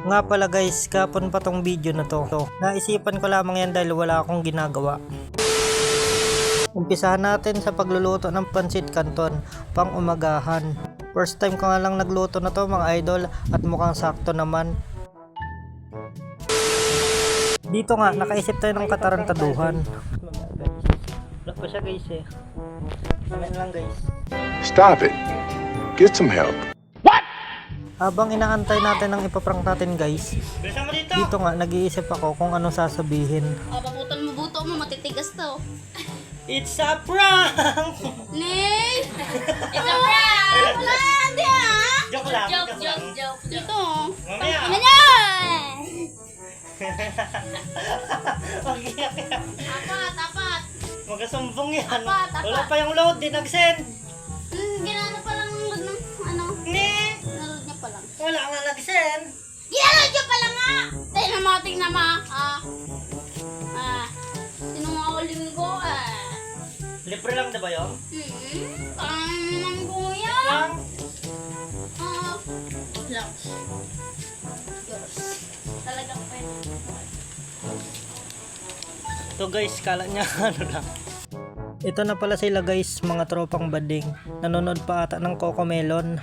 Nga pala guys, kapon pa tong video na to. Naisipan ko lamang yan dahil wala akong ginagawa. Umpisahan natin sa pagluluto ng pansit canton pang umagahan. First time ko nga lang nagluto na to mga idol at mukhang sakto naman. Dito nga, nakaisip tayo ng katarantaduhan. Wala pa siya guys eh. Amen lang guys. Stop it. Get some help. Habang inaantay natin ang ipaprank natin guys, dito nga nag-iisip ako kung ano sasabihin. Paputol mo buto mo, matitigas to. It's a prank! Ning! It's a prank! Wala, hindi ah! Joke lang, Joke. Dito. Mamaya. Ano yan? Mag-iyak-iyak. Apat. Magasumbong yan. Apat. Wala pa yung load, di nag-send. Ginano pa lang ng ano? Ni! Nalod niya pa lang. Wala nga nag-send. Ginalod niya pa lang nga! Tingnan mo. Sinungaling ko eh. Libre lang diba yun? Parang kuya. Lang. Lang. Talagang pwede. Ito guys, kala niya ano lang. Ito na pala sila guys, mga tropang bading. Nanonood pa ata ng Cocomelon.